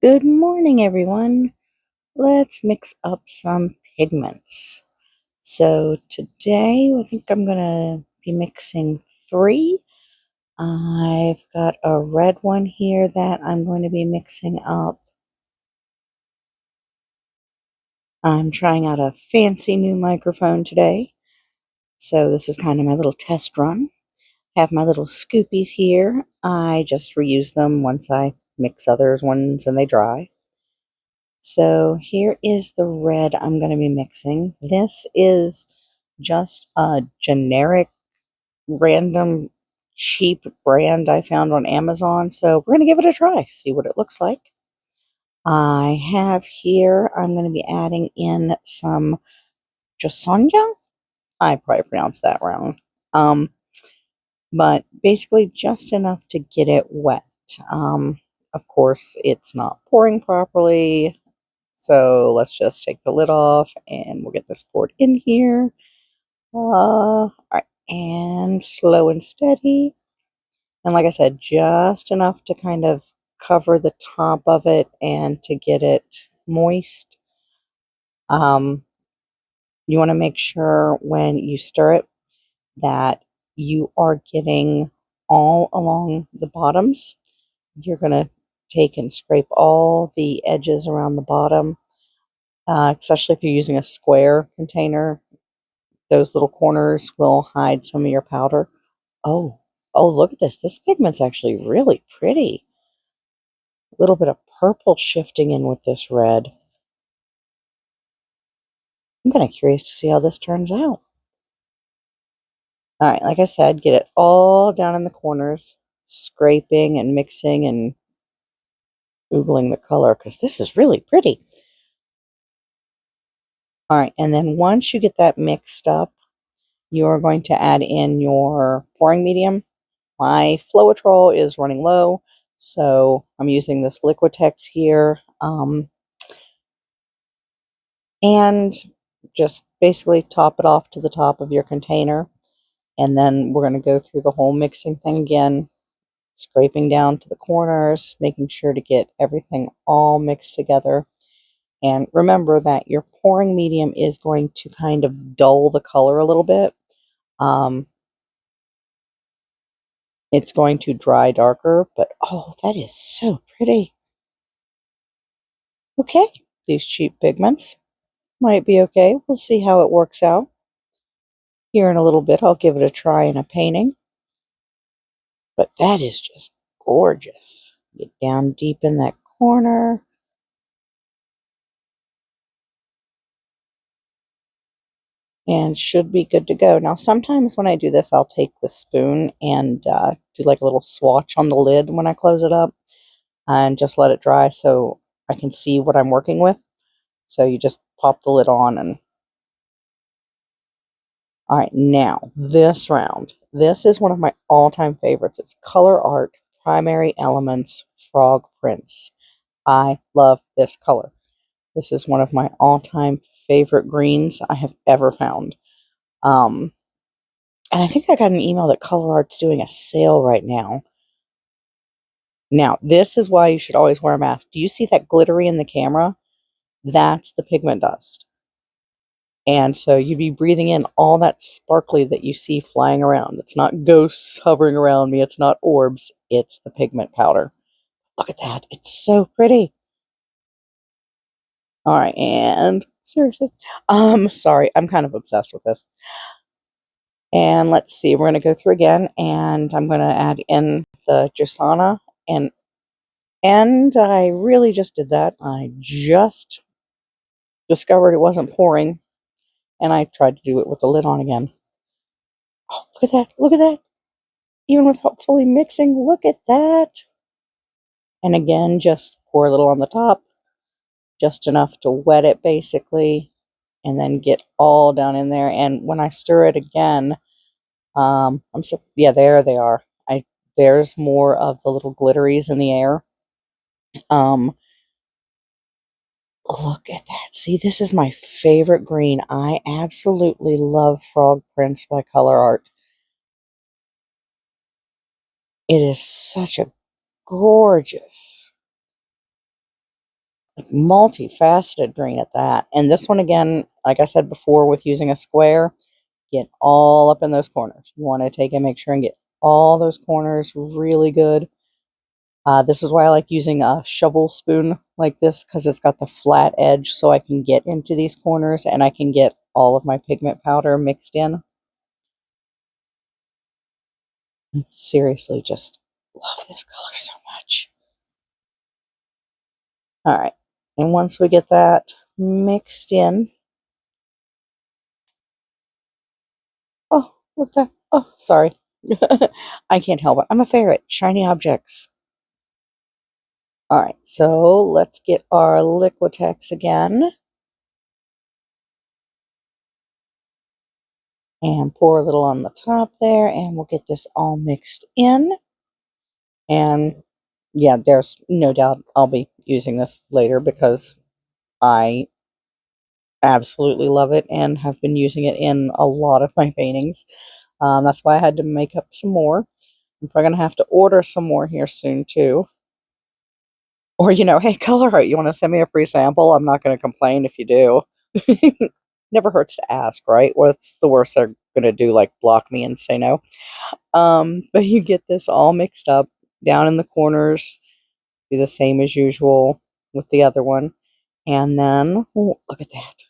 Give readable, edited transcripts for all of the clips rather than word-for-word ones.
Good morning, everyone. Let's mix up some pigments. So today, I think I'm going to be mixing three. I've got a red one here that I'm going to be mixing up. I'm trying out a fancy new microphone today. So this is kind of my little test run. Have my little scoopies here. I just reuse them once I mix others ones and they dry. So here is the red I'm going to be mixing. This is just a generic, random, cheap brand I found on Amazon. So we're going to give it a try, see what it looks like. I have here, I'm going to be adding in some Jasonja. I probably pronounced that wrong. Um, but basically just enough to get it wet. Of course, it's not pouring properly. So let's just take the lid off and we'll get this poured in here. All right, and slow and steady. And like I said, just enough to kind of cover the top of it and to get it moist. Um, you want to make sure when you stir it that you are getting all along the bottoms. You're going to take and scrape all the edges around the bottom. Especially if you're using a square container, those little corners will hide some of your powder. Oh, oh, look at this. This pigment's actually really pretty. A little bit of purple shifting in with this red. I'm kind of curious to see how this turns out. All right, like I said, get it all down in the corners, scraping and mixing and oogling the color because this is really pretty. All right, and then once you get that mixed up, you're going to add in your pouring medium. My Floetrol is running low, so I'm using this Liquitex here. And just basically top it off to the top of your container. And then we're going to go through the whole mixing thing again, scraping down to the corners, making sure to get everything all mixed together. And remember that your pouring medium is going to kind of dull the color a little bit. It's going to dry darker, but oh, that is so pretty. Okay, these cheap pigments might be okay. We'll see how it works out. Here in a little bit, I'll give it a try in a painting. But that is just gorgeous. Get down deep in that corner. And should be good to go. Now, sometimes when I do this, I'll take the spoon and do like a little swatch on the lid when I close it up and just let it dry so I can see what I'm working with. So you just pop the lid on and... All right, now this round. This is one of my all-time favorites. It's ColourArte Primary Elements Frog Prints. I love this color. This is one of my all-time favorite greens I have ever found. And I think I got an email that ColourArte's doing a sale right now. Now, this is why you should always wear a mask. Do you see that glittery in the camera? That's the pigment dust. And so you'd be breathing in all that sparkly that you see flying around. It's not ghosts hovering around me. It's not orbs. It's the pigment powder. Look at that. It's so pretty. All right, and seriously, sorry, I'm kind of obsessed with this. And let's see, we're going to go through again, and I'm going to add in the Jasana, and I really just did that. I just discovered it wasn't pouring, and I tried to do it with the lid on again. Oh, look at that! Look at that! Even without fully mixing, look at that! And again, just pour a little on the top, just enough to wet it, basically, and then get all down in there. And when I stir it again, yeah, there they are. There's more of the little glitteries in the air. Look at that. See, this is my favorite green. I absolutely love Frog Prince by ColourArte. It is such a gorgeous like multifaceted green at that. And this one again, like I said before, with using a square, get all up in those corners. You want to take and make sure and get all those corners really good. This is why I like using a shovel spoon like this, because it's got the flat edge, so I can get into these corners and I can get all of my pigment powder mixed in. Seriously, just love this color so much. All right, and once we get that mixed in, oh, look at that. Oh, sorry. I can't help it. I'm a ferret. Shiny objects. All right, so let's get our Liquitex again. And pour a little on the top there, and we'll get this all mixed in. And yeah, there's no doubt I'll be using this later because I absolutely love it and have been using it in a lot of my paintings. That's why I had to make up some more. I'm probably going to have to order some more here soon too. Or, hey, ColourArte, you want to send me a free sample? I'm not going to complain if you do. Never hurts to ask, right? What's the worst they're going to do? Like block me and say no? But you get this all mixed up down in the corners. Do the same as usual with the other one. And then, oh, look at that.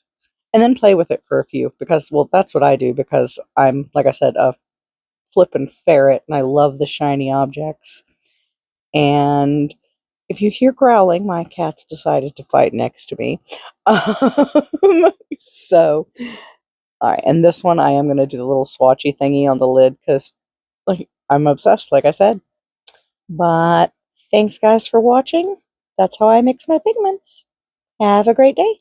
And then play with it for a few because, well, that's what I do because I'm, like I said, a flippin' ferret and I love the shiny objects. And if you hear growling, my cat's decided to fight next to me. So, all right. And this one, I am going to do the little swatchy thingy on the lid because like, I'm obsessed, like I said. But thanks, guys, for watching. That's how I mix my pigments. Have a great day.